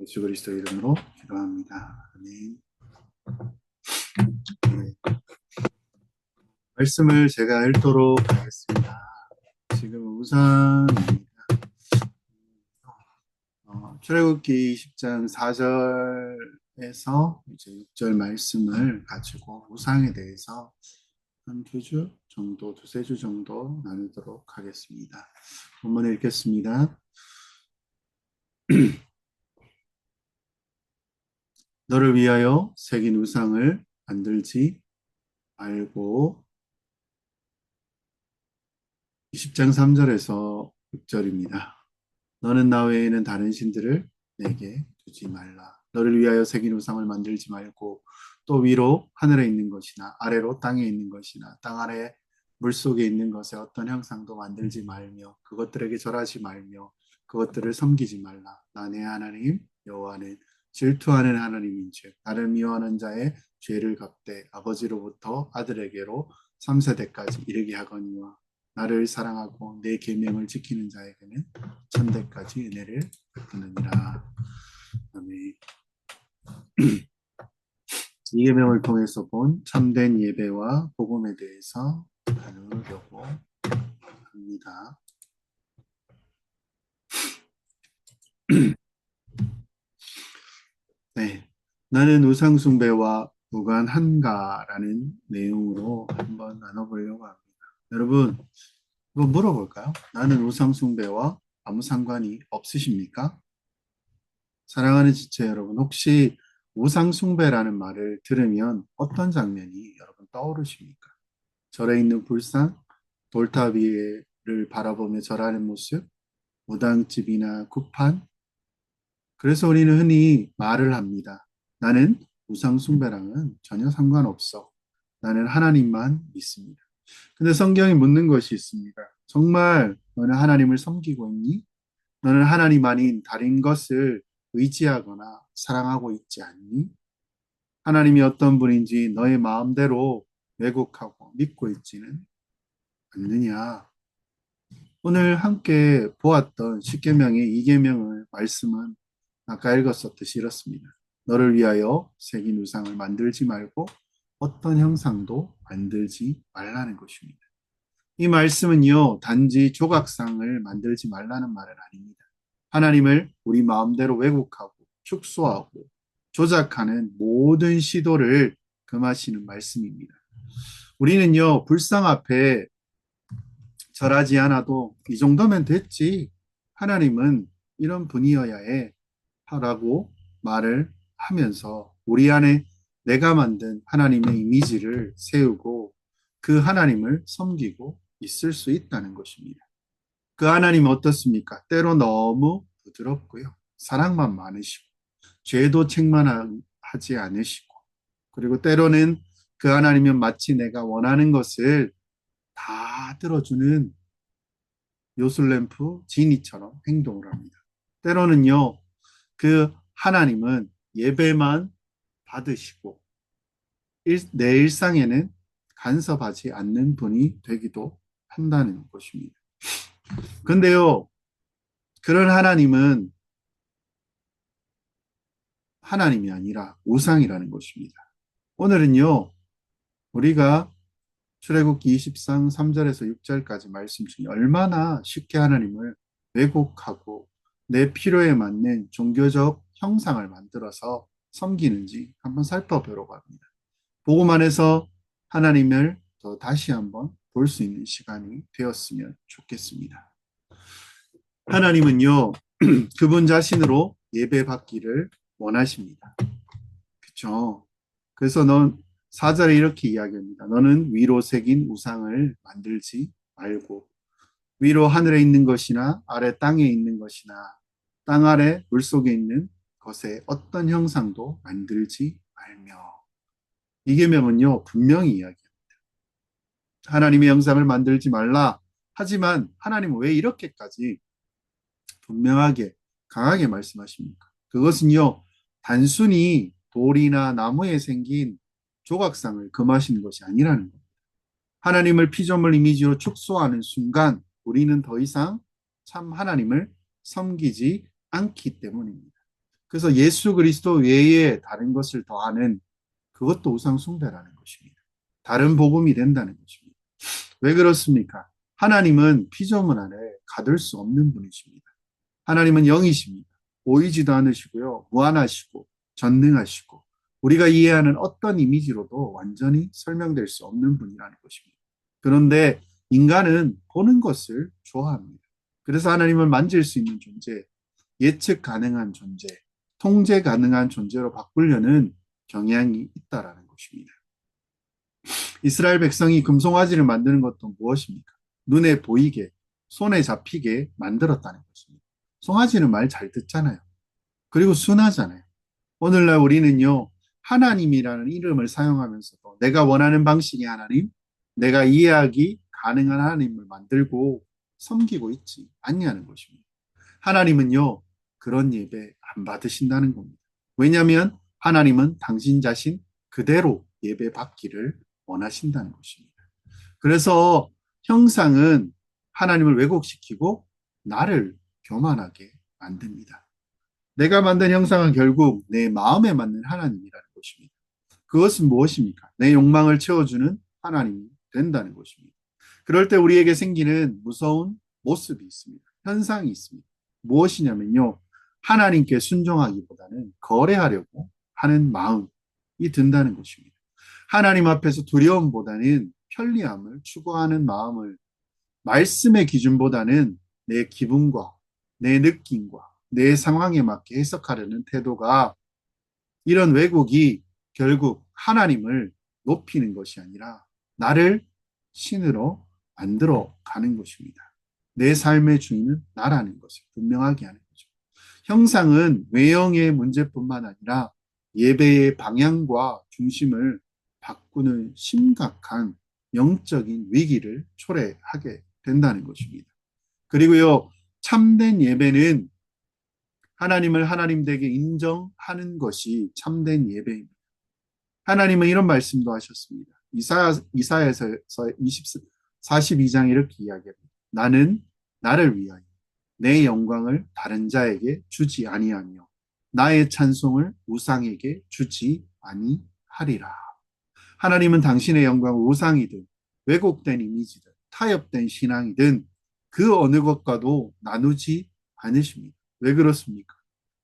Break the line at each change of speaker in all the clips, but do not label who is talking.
예수 그리스도 이름으로 기도합니다. 아멘. 네, 말씀을 제가 읽도록 하겠습니다. 지금 우상입니다. 출애굽기 20장 4절에서 이제 6절 말씀을 가지고 우상에 대해서 한 두 주 정도, 두세 주 정도 나누도록 하겠습니다. 본문 읽겠습니다. 너를 위하여 새긴 우상을 만들지 말고 20장 3절에서 6절입니다. 너는 나 외에는 다른 신들을 내게 두지 말라. 너를 위하여 새긴 우상을 만들지 말고 또 위로 하늘에 있는 것이나 아래로 땅에 있는 것이나 땅 아래 물속에 있는 것에 어떤 형상도 만들지 말며 그것들에게 절하지 말며 그것들을 섬기지 말라. 나 내 하나님 여호와는 질투하는 하나님인즉 나를 미워하는 자의 죄를 갚되 아버지로부터 아들에게로 3세대까지 이르게 하거니와 나를 사랑하고 내 계명을 지키는 자에게는 천대까지 은혜를 베푸느니라. 아멘. 이 계명을 통해서 본 참된 예배와 복음에 대해서 나누려고 합니다. 네, 나는 우상 숭배와 무관한가라는 내용으로 한번 나눠보려고 합니다. 여러분, 이거 물어볼까요? 나는 우상 숭배와 아무 상관이 없으십니까? 사랑하는 지체 여러분, 혹시 우상 숭배라는 말을 들으면 어떤 장면이 여러분 떠오르십니까? 절에 있는 불상, 돌탑 위를 바라보며 절하는 모습, 무당집이나 굿판. 그래서 우리는 흔히 말을 합니다. 나는 우상 숭배랑은 전혀 상관없어. 나는 하나님만 믿습니다. 근데 성경이 묻는 것이 있습니다. 정말 너는 하나님을 섬기고 있니? 너는 하나님 아닌 다른 것을 의지하거나 사랑하고 있지 않니? 하나님이 어떤 분인지 너의 마음대로 왜곡하고 믿고 있지는 않느냐? 오늘 함께 보았던 십계명의 이계명의 말씀은 아까 읽었었듯이 이렇습니다. 너를 위하여 새긴 우상을 만들지 말고 어떤 형상도 만들지 말라는 것입니다. 이 말씀은요, 단지 조각상을 만들지 말라는 말은 아닙니다. 하나님을 우리 마음대로 왜곡하고 축소하고 조작하는 모든 시도를 금하시는 말씀입니다. 우리는요, 불상 앞에 절하지 않아도 이 정도면 됐지. 하나님은 이런 분이어야 해. 라고 말을 하면서 우리 안에 내가 만든 하나님의 이미지를 세우고 그 하나님을 섬기고 있을 수 있다는 것입니다. 그 하나님은 어떻습니까? 때로 너무 부드럽고요. 사랑만 많으시고 죄도 책망하지 않으시고 그리고 때로는 그 하나님은 마치 내가 원하는 것을 다 들어주는 요술램프 지니처럼 행동을 합니다. 때로는요, 그 하나님은 예배만 받으시고 내 일상에는 간섭하지 않는 분이 되기도 한다는 것입니다. 근데요, 그런 하나님은 하나님이 아니라 우상이라는 것입니다. 오늘은요, 우리가 출애굽기 20장 3절에서 6절까지 말씀 중에 얼마나 쉽게 하나님을 왜곡하고 내 필요에 맞는 종교적 형상을 만들어서 섬기는지 한번 살펴보려고 합니다. 복음 안에서 하나님을 더 다시 한번 볼 수 있는 시간이 되었으면 좋겠습니다. 하나님은요, 그분 자신으로 예배받기를 원하십니다. 그렇죠? 그래서 넌 4절에 이렇게 이야기합니다. 너는 위로 새긴 우상을 만들지 말고 위로 하늘에 있는 것이나 아래 땅에 있는 것이나 땅 아래 물속에 있는 것에 어떤 형상도 만들지 말며 이 계명은요 분명히 이야기합니다. 하나님의 형상을 만들지 말라. 하지만 하나님은 왜 이렇게까지 분명하게 강하게 말씀하십니까? 그것은요 단순히 돌이나 나무에 생긴 조각상을 금하시는 것이 아니라는 겁니다. 하나님을 피조물 이미지로 축소하는 순간 우리는 더 이상 참 하나님을 섬기지 않기 때문입니다. 그래서 예수 그리스도 외에 다른 것을 더하는 그것도 우상 숭배라는 것입니다. 다른 복음이 된다는 것입니다. 왜 그렇습니까? 하나님은 피조물 안에 가둘 수 없는 분이십니다. 하나님은 영이십니다. 보이지도 않으시고요. 무한하시고 전능하시고 우리가 이해하는 어떤 이미지로도 완전히 설명될 수 없는 분이라는 것입니다. 그런데 인간은 보는 것을 좋아합니다. 그래서 하나님을 만질 수 있는 존재, 예측 가능한 존재, 통제 가능한 존재로 바꾸려는 경향이 있다라는 것입니다. 이스라엘 백성이 금송아지를 만드는 것도 무엇입니까? 눈에 보이게, 손에 잡히게 만들었다는 것입니다. 송아지는 말 잘 듣잖아요. 그리고 순하잖아요. 오늘날 우리는요, 하나님이라는 이름을 사용하면서도 내가 원하는 방식의 하나님, 내가 이해하기 가능한 하나님을 만들고 섬기고 있지 않냐는 것입니다. 하나님은요, 그런 예배 안 받으신다는 겁니다. 왜냐하면 하나님은 당신 자신 그대로 예배 받기를 원하신다는 것입니다. 그래서 형상은 하나님을 왜곡시키고 나를 교만하게 만듭니다. 내가 만든 형상은 결국 내 마음에 맞는 하나님이라는 것입니다. 그것은 무엇입니까? 내 욕망을 채워주는 하나님이 된다는 것입니다. 그럴 때 우리에게 생기는 무서운 모습이 있습니다. 현상이 있습니다. 무엇이냐면요. 하나님께 순종하기보다는 거래하려고 하는 마음이 든다는 것입니다. 하나님 앞에서 두려움보다는 편리함을 추구하는 마음을 말씀의 기준보다는 내 기분과 내 느낌과 내 상황에 맞게 해석하려는 태도가 이런 왜곡이 결국 하나님을 높이는 것이 아니라 나를 신으로 만들어 가는 것입니다. 내 삶의 주인은 나라는 것을 분명하게 하는 거죠. 형상은 외형의 문제뿐만 아니라 예배의 방향과 중심을 바꾸는 심각한 영적인 위기를 초래하게 된다는 것입니다. 그리고요, 참된 예배는 하나님을 하나님 되게 인정하는 것이 참된 예배입니다. 하나님은 이런 말씀도 하셨습니다. 이사야에서 42장 이렇게 이야기합니다. 나는 나를 위하여 내 영광을 다른 자에게 주지 아니하며 나의 찬송을 우상에게 주지 아니하리라. 하나님은 당신의 영광을 우상이든 왜곡된 이미지든 타협된 신앙이든 그 어느 것과도 나누지 않으십니다. 왜 그렇습니까?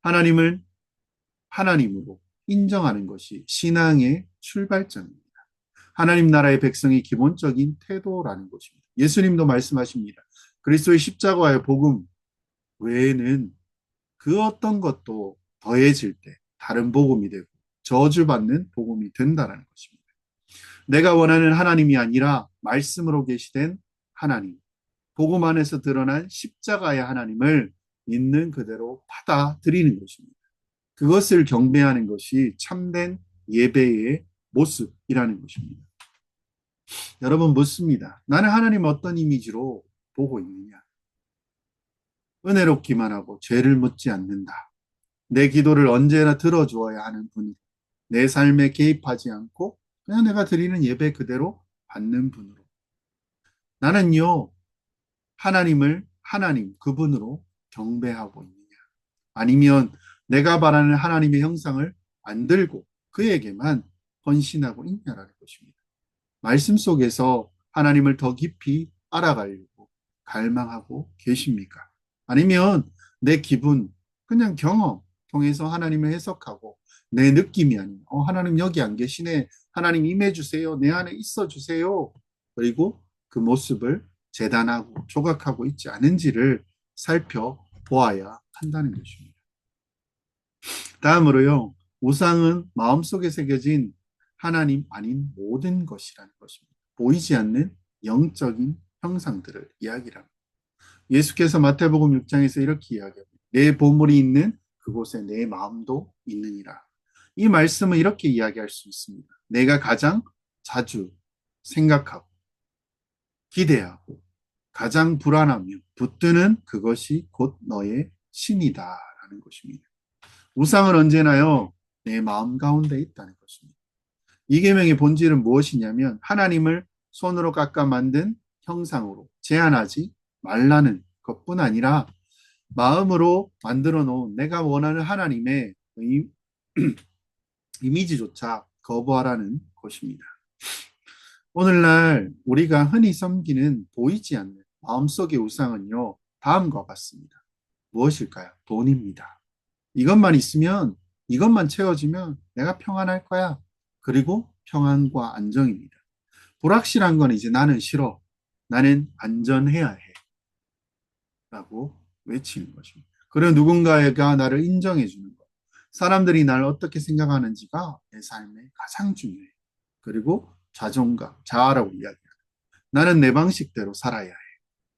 하나님을 하나님으로 인정하는 것이 신앙의 출발점입니다. 하나님 나라의 백성의 기본적인 태도라는 것입니다. 예수님도 말씀하십니다. 그리스도의 십자가의 복음 외에는 그 어떤 것도 더해질 때 다른 복음이 되고 저주받는 복음이 된다는 것입니다. 내가 원하는 하나님이 아니라 말씀으로 계시된 하나님, 복음 안에서 드러난 십자가의 하나님을 있는 그대로 받아들이는 것입니다. 그것을 경배하는 것이 참된 예배의 모습이라는 것입니다. 여러분 묻습니다. 나는 하나님 어떤 이미지로 보고 있느냐? 은혜롭기만 하고 죄를 묻지 않는다. 내 기도를 언제나 들어주어야 하는 분이 내 삶에 개입하지 않고 그냥 내가 드리는 예배 그대로 받는 분으로. 나는요, 하나님을 하나님 그분으로 경배하고 있느냐? 아니면 내가 바라는 하나님의 형상을 만들고 그에게만 헌신하고 있냐라는 것입니다. 말씀 속에서 하나님을 더 깊이 알아가려고 갈망하고 계십니까? 아니면 내 기분, 그냥 경험 통해서 하나님을 해석하고 내 느낌이 아닌 하나님 여기 안 계시네. 하나님 임해주세요. 내 안에 있어주세요. 그리고 그 모습을 재단하고 조각하고 있지 않은지를 살펴보아야 한다는 것입니다. 다음으로요. 우상은 마음속에 새겨진 하나님 아닌 모든 것이라는 것입니다. 보이지 않는 영적인 형상들을 이야기합니다. 예수께서 마태복음 6장에서 이렇게 이야기합니다. 내 보물이 있는 그곳에 내 마음도 있느니라. 이 말씀은 이렇게 이야기할 수 있습니다. 내가 가장 자주 생각하고 기대하고 가장 불안하며 붙드는 그것이 곧 너의 신이다라는 것입니다. 우상은 언제나요, 내 마음 가운데 있다는 것입니다. 이 계명의 본질은 무엇이냐면 하나님을 손으로 깎아 만든 형상으로 제한하지 말라는 것뿐 아니라 마음으로 만들어 놓은 내가 원하는 하나님의 이- 이미지조차 거부하라는 것입니다. 오늘날 우리가 흔히 섬기는 보이지 않는 마음속의 우상은요, 다음과 같습니다. 무엇일까요? 돈입니다. 이것만 있으면, 이것만 채워지면 내가 평안할 거야. 그리고 평안과 안정입니다. 불확실한 건 이제 나는 싫어. 나는 안전해야 해. 라고 외치는 것입니다. 그리고 누군가가 나를 인정해 주는 것. 사람들이 나를 어떻게 생각하는지가 내 삶에 가장 중요해. 그리고 자존감, 자아라고 이야기해요. 나는 내 방식대로 살아야 해.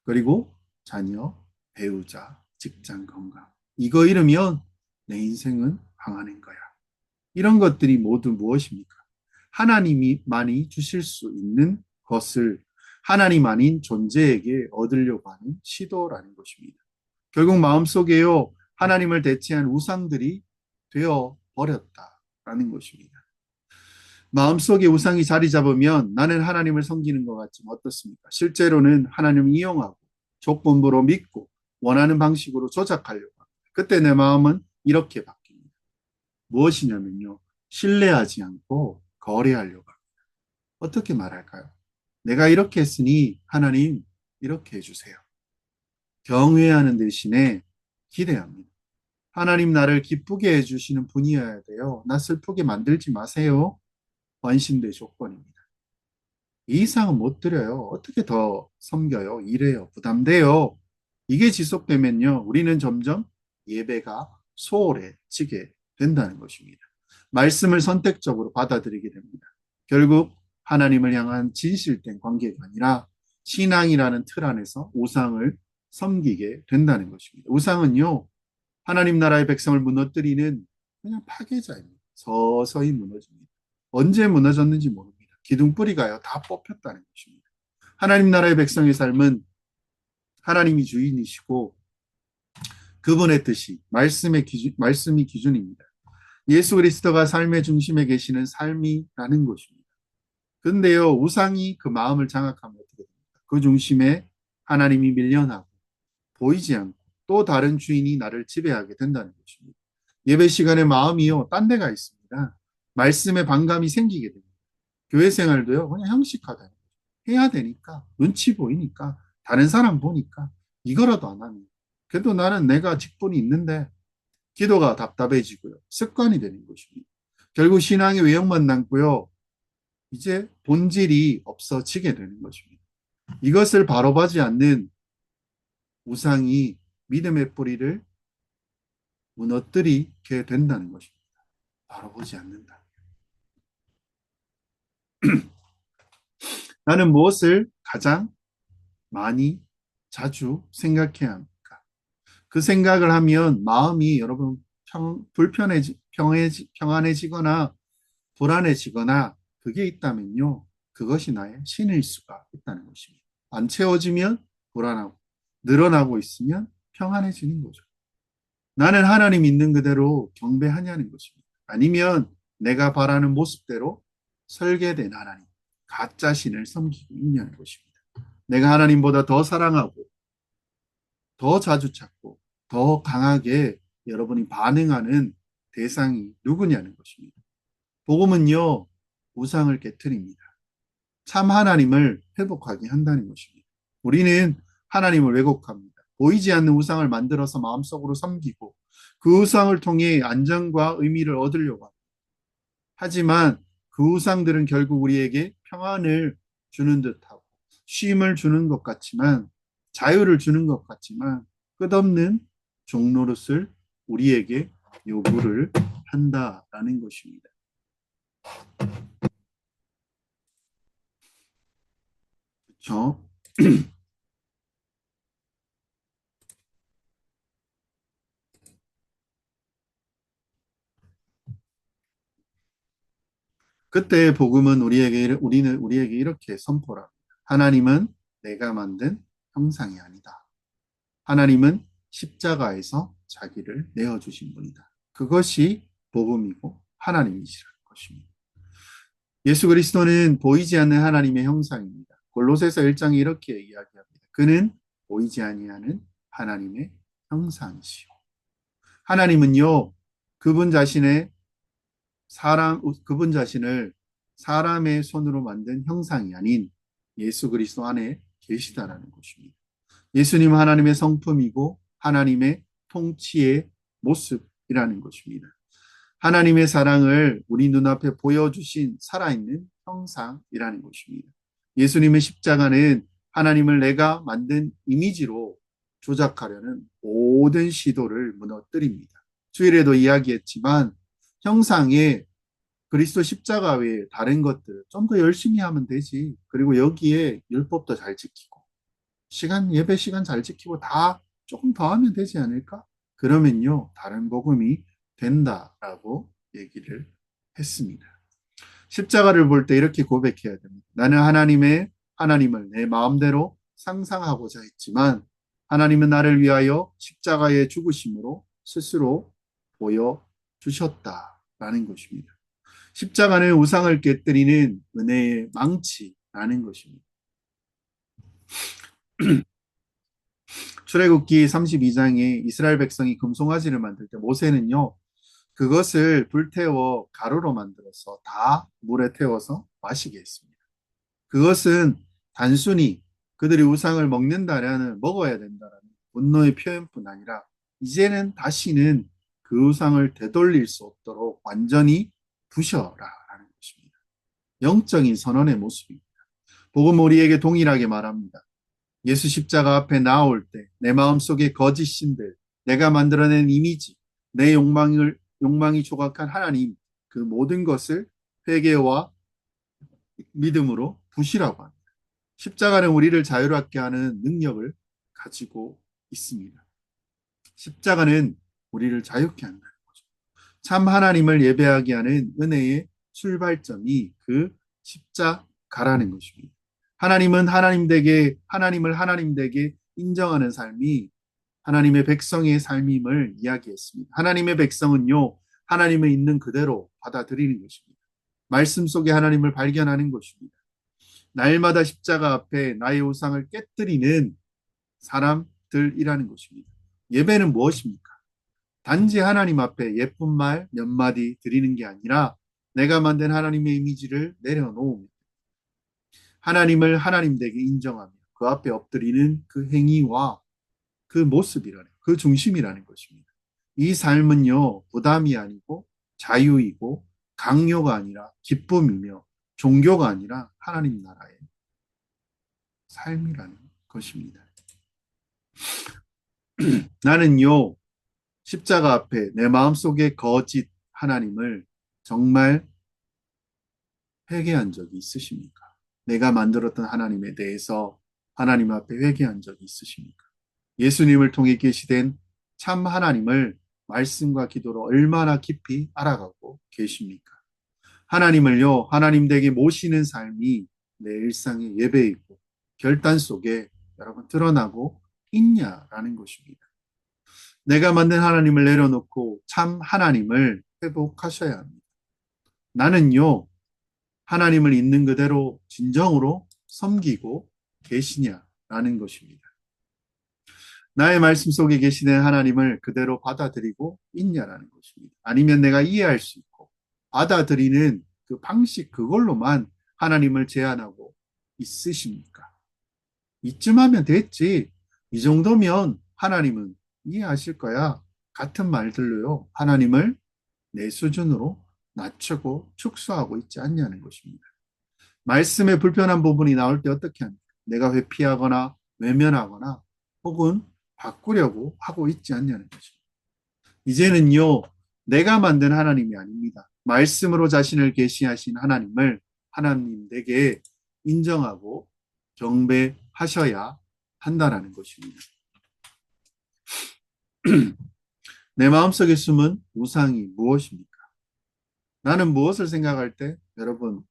그리고 자녀, 배우자, 직장 건강. 이거 잃으면 내 인생은 망하는 거야. 이런 것들이 모두 무엇입니까? 하나님이만이 주실 수 있는 것을 하나님 아닌 존재에게 얻으려고 하는 시도라는 것입니다. 결국 마음속에요, 하나님을 대체한 우상들이 되어 버렸다라는 것입니다. 마음속에 우상이 자리 잡으면 나는 하나님을 섬기는 것 같지만 어떻습니까? 실제로는 하나님을 이용하고 조건부로 믿고 원하는 방식으로 조작하려고 합니다. 그때 내 마음은 이렇게 바뀝니다. 무엇이냐면요. 신뢰하지 않고 거래하려고 합니다. 어떻게 말할까요? 내가 이렇게 했으니 하나님 이렇게 해주세요. 경외하는 대신에 기대합니다. 하나님 나를 기쁘게 해주시는 분이어야 돼요. 나 슬프게 만들지 마세요. 완신된 조건입니다. 이 이상은 못 드려요. 어떻게 더 섬겨요? 이래요. 부담돼요. 이게 지속되면요. 우리는 점점 예배가 소홀해지게 된다는 것입니다. 말씀을 선택적으로 받아들이게 됩니다. 결국 하나님을 향한 진실된 관계가 아니라 신앙이라는 틀 안에서 우상을 섬기게 된다는 것입니다. 우상은요. 하나님 나라의 백성을 무너뜨리는 그냥 파괴자입니다. 서서히 무너집니다. 언제 무너졌는지 모릅니다. 기둥뿌리가요, 다 뽑혔다는 것입니다. 하나님 나라의 백성의 삶은 하나님이 주인이시고 그분의 뜻이 말씀이 기준입니다. 예수 그리스도가 삶의 중심에 계시는 삶이라는 것입니다. 근데요, 우상이 그 마음을 장악하면 어떻게 됩니까? 그 중심에 하나님이 밀려나고 보이지 않고 또 다른 주인이 나를 지배하게 된다는 것입니다. 예배 시간에 마음이요, 딴 데가 있습니다. 말씀에 반감이 생기게 됩니다. 교회 생활도요, 그냥 형식화다. 해야 되니까, 눈치 보이니까, 다른 사람 보니까, 이거라도 안 하면. 그래도 나는 내가 직분이 있는데, 기도가 답답해지고요. 습관이 되는 것입니다. 결국 신앙의 외형만 남고요. 이제 본질이 없어지게 되는 것입니다. 이것을 바로보지 않는 우상이 믿음의 뿌리를 무너뜨리게 된다는 것입니다. 바로보지 않는다. 나는 무엇을 가장 많이 자주 생각해야 합니까? 그 생각을 하면 마음이 여러분 평안해지거나 불안해지거나 그게 있다면요. 그것이 나의 신일 수가 있다는 것입니다. 안 채워지면 불안하고 늘어나고 있으면 평안해지는 거죠. 나는 하나님 있는 그대로 경배하냐는 것입니다. 아니면 내가 바라는 모습대로 설계된 하나님, 가짜 신을 섬기고 있냐는 것입니다. 내가 하나님보다 더 사랑하고 더 자주 찾고 더 강하게 여러분이 반응하는 대상이 누구냐는 것입니다. 복음은요, 우상을 깨뜨립니다. 참 하나님을 회복하게 한다는 것입니다. 우리는 하나님을 왜곡합니다. 보이지 않는 우상을 만들어서 마음속으로 섬기고 그 우상을 통해 안정과 의미를 얻으려고 합니다. 하지만 그 우상들은 결국 우리에게 평안을 주는 듯하고 쉼을 주는 것 같지만 자유를 주는 것 같지만 끝없는 종노릇을 우리에게 요구를 한다라는 것입니다. 그렇죠? 그때 복음은 우리에게 이렇게 선포를 합니다. 하나님은 내가 만든 형상이 아니다. 하나님은 십자가에서 자기를 내어주신 분이다. 그것이 복음이고 하나님이시라는 것입니다. 예수 그리스도는 보이지 않는 하나님의 형상입니다. 골로새서 1장이 이렇게 이야기합니다. 그는 보이지 아니하는 하나님의 형상이시요. 하나님은요, 그분 자신의 그분 자신을 사람의 손으로 만든 형상이 아닌 예수 그리스도 안에 계시다라는 것입니다. 예수님은 하나님의 성품이고 하나님의 통치의 모습이라는 것입니다. 하나님의 사랑을 우리 눈앞에 보여주신 살아있는 형상이라는 것입니다. 예수님의 십자가는 하나님을 내가 만든 이미지로 조작하려는 모든 시도를 무너뜨립니다. 주일에도 이야기했지만 형상에 그리스도 십자가 외에 다른 것들 좀 더 열심히 하면 되지. 그리고 여기에 율법도 잘 지키고 예배 시간 잘 지키고 다 조금 더 하면 되지 않을까? 그러면요, 다른 복음이 된다라고 얘기를 했습니다. 십자가를 볼 때 이렇게 고백해야 됩니다. 나는 하나님을 내 마음대로 상상하고자 했지만 하나님은 나를 위하여 십자가에 죽으심으로 스스로 보여주셨다라는 것입니다. 십자가는 우상을 깨뜨리는 은혜의 망치라는 것입니다. 출애굽기 32장에 이스라엘 백성이 금송아지를 만들 때 모세는요, 그것을 불태워 가루로 만들어서 다 물에 태워서 마시게 했습니다. 그것은 단순히 그들이 우상을 먹어야 된다라는 분노의 표현뿐 아니라 이제는 다시는 그 우상을 되돌릴 수 없도록 완전히 부셔라라는 것입니다. 영적인 선언의 모습입니다. 복음 우리에게 동일하게 말합니다. 예수 십자가 앞에 나올 때 내 마음속의 거짓 신들, 내가 만들어낸 이미지, 내 욕망이 조각한 하나님, 그 모든 것을 회개와 믿음으로 부시라고 합니다. 십자가는 우리를 자유롭게 하는 능력을 가지고 있습니다. 십자가는 우리를 자유케 한다는 거죠. 참 하나님을 예배하게 하는 은혜의 출발점이 그 십자가라는 것입니다. 하나님을 하나님 되게 인정하는 삶이 하나님의 백성의 삶임을 이야기했습니다. 하나님의 백성은요, 하나님을 있는 그대로 받아들이는 것입니다. 말씀 속에 하나님을 발견하는 것입니다. 날마다 십자가 앞에 나의 우상을 깨뜨리는 사람들이라는 것입니다. 예배는 무엇입니까? 단지 하나님 앞에 예쁜 말 몇 마디 드리는 게 아니라 내가 만든 하나님의 이미지를 내려놓으며 하나님을 하나님 되게 인정하며 그 앞에 엎드리는 그 행위와 그 중심이라는 것입니다. 이 삶은요, 부담이 아니고 자유이고 강요가 아니라 기쁨이며 종교가 아니라 하나님 나라의 삶이라는 것입니다. 나는요, 십자가 앞에 내 마음속의 거짓 하나님을 정말 회개한 적이 있으십니까? 내가 만들었던 하나님에 대해서 하나님 앞에 회개한 적이 있으십니까? 예수님을 통해 계시된 참 하나님을 말씀과 기도로 얼마나 깊이 알아가고 계십니까? 하나님을요, 하나님 댁에 모시는 삶이 내 일상의 예배이고 결단 속에 여러분 드러나고 있냐라는 것입니다. 내가 만든 하나님을 내려놓고 참 하나님을 회복하셔야 합니다. 나는요, 하나님을 있는 그대로 진정으로 섬기고 계시냐라는 것입니다. 나의 말씀 속에 계시는 하나님을 그대로 받아들이고 있냐라는 것입니다. 아니면 내가 이해할 수 있고 받아들이는 그 방식 그걸로만 하나님을 제한하고 있으십니까? 이쯤 하면 됐지. 이 정도면 하나님은 이해하실 거야. 같은 말들로요. 하나님을 내 수준으로 낮추고 축소하고 있지 않냐는 것입니다. 말씀에 불편한 부분이 나올 때 어떻게 합니까? 내가 회피하거나 외면하거나 혹은 바꾸려고 하고 있지 않냐는 것입니다. 이제는요, 내가 만든 하나님이 아닙니다. 말씀으로 자신을 계시하신 하나님을 하나님에게 인정하고 경배하셔야 한다라는 것입니다. 내 마음속에 숨은 우상이 무엇입니까? 나는 무엇을 생각할 때 여러분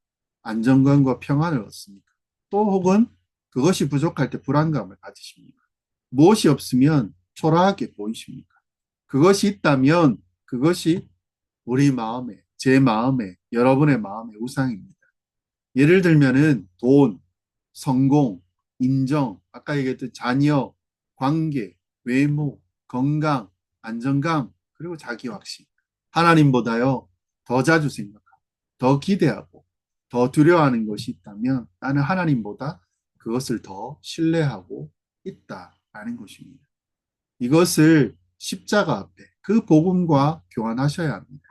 안정감과 평안을 얻습니까? 또 혹은 그것이 부족할 때 불안감을 가지십니까? 무엇이 없으면 초라하게 보이십니까? 그것이 있다면 그것이 우리 마음에, 제 마음에, 여러분의 마음의 우상입니다. 예를 들면은 돈, 성공, 인정, 아까 얘기했던 자녀, 관계, 외모, 건강, 안정감, 그리고 자기 확신. 하나님보다요, 더 자주 생각하고, 더 기대하고, 더 두려워하는 것이 있다면 나는 하나님보다 그것을 더 신뢰하고 있다라는 것입니다. 이것을 십자가 앞에 그 복음과 교환하셔야 합니다.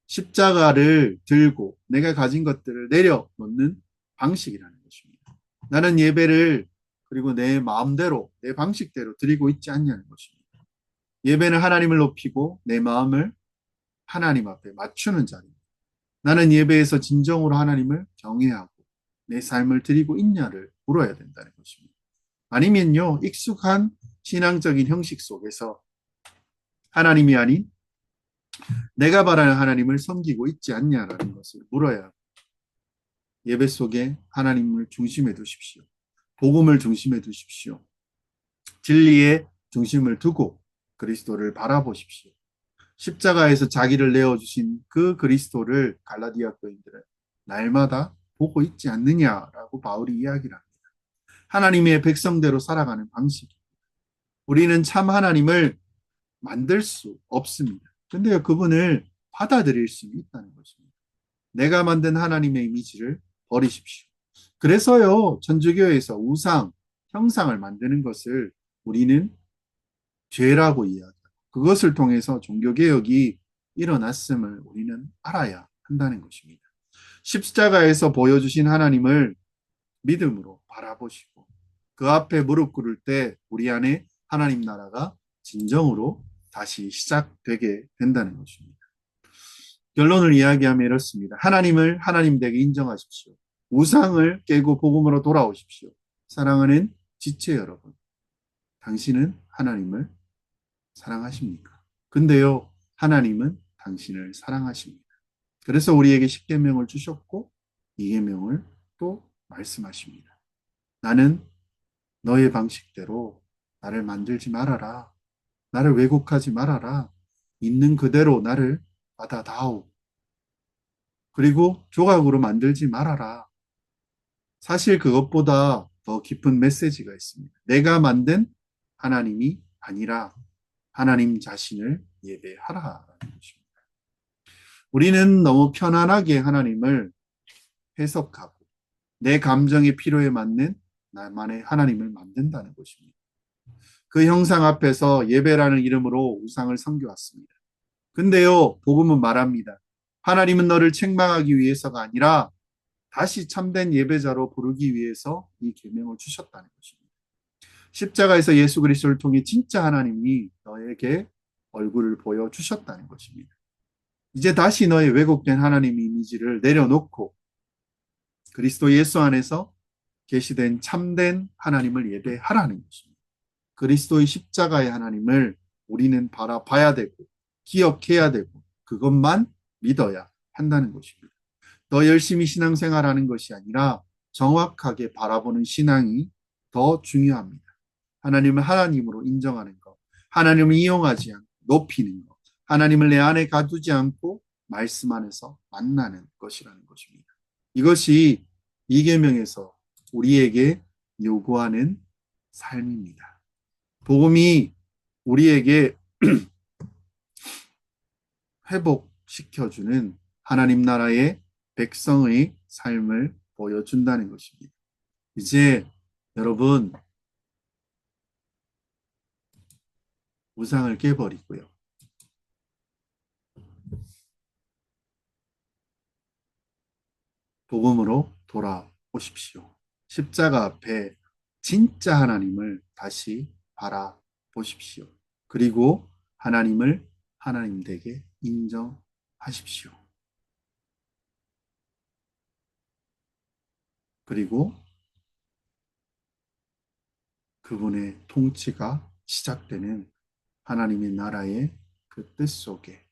십자가를 들고 내가 가진 것들을 내려놓는 방식이라는 것입니다. 나는 예배를 그리고 내 마음대로, 내 방식대로 드리고 있지 않냐는 것입니다. 예배는 하나님을 높이고 내 마음을 하나님 앞에 맞추는 자리입니다. 나는 예배에서 진정으로 하나님을 경외하고 내 삶을 드리고 있냐를 물어야 된다는 것입니다. 아니면요, 익숙한 신앙적인 형식 속에서 하나님이 아닌 내가 바라는 하나님을 섬기고 있지 않냐라는 것을 물어야 합니다. 예배 속에 하나님을 중심에 두십시오. 복음을 중심에 두십시오. 진리의 중심을 두고 그리스도를 바라보십시오. 십자가에서 자기를 내어주신 그 그리스도를 갈라디아 교인들은 날마다 보고 있지 않느냐라고 바울이 이야기를 합니다. 하나님의 백성대로 살아가는 방식. 우리는 참 하나님을 만들 수 없습니다. 근데 그분을 받아들일 수 있다는 것입니다. 내가 만든 하나님의 이미지를 버리십시오. 그래서요, 천주교에서 우상, 형상을 만드는 것을 우리는 죄라고 이야기하고 그것을 통해서 종교개혁이 일어났음을 우리는 알아야 한다는 것입니다. 십자가에서 보여주신 하나님을 믿음으로 바라보시고 그 앞에 무릎 꿇을 때 우리 안에 하나님 나라가 진정으로 다시 시작되게 된다는 것입니다. 결론을 이야기하면 이렇습니다. 하나님을 하나님 되게 인정하십시오. 우상을 깨고 복음으로 돌아오십시오. 사랑하는 지체 여러분, 당신은 하나님을 사랑하십니까? 근데요, 하나님은 당신을 사랑하십니다. 그래서 우리에게 십계명을 주셨고 이 계명을 또 말씀하십니다. 나는 너의 방식대로 나를 만들지 말아라. 나를 왜곡하지 말아라. 있는 그대로 나를 받아다오. 그리고 조각으로 만들지 말아라. 사실 그것보다 더 깊은 메시지가 있습니다. 내가 만든 하나님이 아니라 하나님 자신을 예배하라라는 것입니다. 우리는 너무 편안하게 하나님을 해석하고 내 감정의 필요에 맞는 나만의 하나님을 만든다는 것입니다. 그 형상 앞에서 예배라는 이름으로 우상을 섬겨왔습니다. 근데요, 복음은 말합니다. 하나님은 너를 책망하기 위해서가 아니라 다시 참된 예배자로 부르기 위해서 이 계명을 주셨다는 것입니다. 십자가에서 예수 그리스도를 통해 진짜 하나님이 너에게 얼굴을 보여주셨다는 것입니다. 이제 다시 너의 왜곡된 하나님 이미지를 내려놓고 그리스도 예수 안에서 계시된 참된 하나님을 예배하라는 것입니다. 그리스도의 십자가의 하나님을 우리는 바라봐야 되고 기억해야 되고 그것만 믿어야 한다는 것입니다. 더 열심히 신앙생활하는 것이 아니라 정확하게 바라보는 신앙이 더 중요합니다. 하나님을 하나님으로 인정하는 것, 하나님을 이용하지 않고 높이는 것, 하나님을 내 안에 가두지 않고 말씀 안에서 만나는 것이라는 것입니다. 이것이 이 계명에서 우리에게 요구하는 삶입니다. 복음이 우리에게 회복시켜주는 하나님 나라의 백성의 삶을 보여준다는 것입니다. 이제 여러분 우상을 깨버리고요. 복음으로 돌아오십시오. 십자가 앞에 진짜 하나님을 다시 바라보십시오. 그리고 하나님을 하나님 되게 인정하십시오. 그리고 그분의 통치가 시작되는 하나님의 나라의 그 뜻 속에,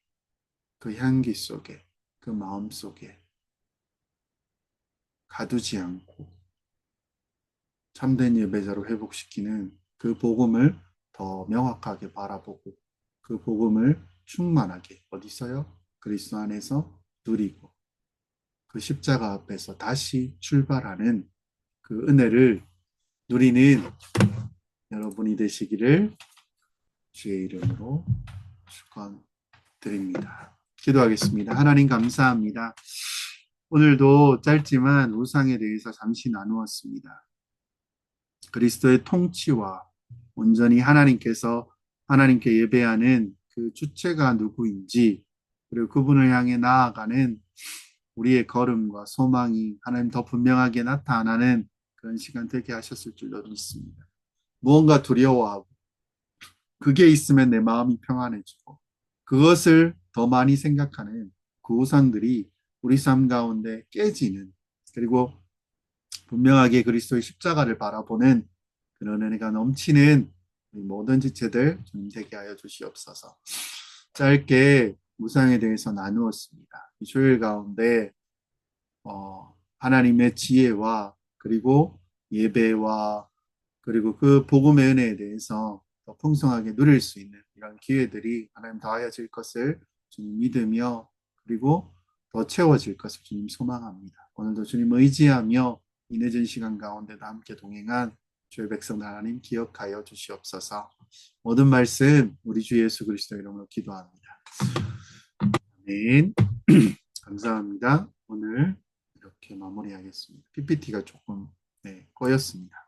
그 향기 속에, 그 마음 속에 가두지 않고 참된 예배자로 회복시키는 그 복음을 더 명확하게 바라보고 그 복음을 충만하게 어디서요? 그리스도 안에서 누리고 그 십자가 앞에서 다시 출발하는 그 은혜를 누리는 여러분이 되시기를 주의 이름으로 축원드립니다. 기도하겠습니다. 하나님 감사합니다. 오늘도 짧지만 우상에 대해서 잠시 나누었습니다. 그리스도의 통치와 온전히 하나님께 예배하는 그 주체가 누구인지, 그리고 그분을 향해 나아가는 우리의 걸음과 소망이 하나님 더 분명하게 나타나는 그런 시간 되게 하셨을 줄로 믿습니다. 무언가 두려워하고 그게 있으면 내 마음이 평안해지고 그것을 더 많이 생각하는 그 우상들이 우리 삶 가운데 깨지는, 그리고 분명하게 그리스도의 십자가를 바라보는 그런 은혜가 넘치는 모든 지체들 주님 되게 하여 주시옵소서. 짧게 우상에 대해서 나누었습니다. 이 주일 가운데 하나님의 지혜와 그리고 예배와 그리고 그 복음의 은혜에 대해서 더 풍성하게 누릴 수 있는 이런 기회들이 하나님 더하여질 것을 주님 믿으며, 그리고 더 채워질 것을 주님 소망합니다. 오늘도 주님 의지하며 이 늦은 시간 가운데도 함께 동행한 주의 백성 하나님 기억하여 주시옵소서. 모든 말씀 우리 주 예수 그리스도 이름으로 기도합니다. 아멘. 감사합니다. 오늘 이렇게 마무리하겠습니다. PPT가 조금 꼬였습니다.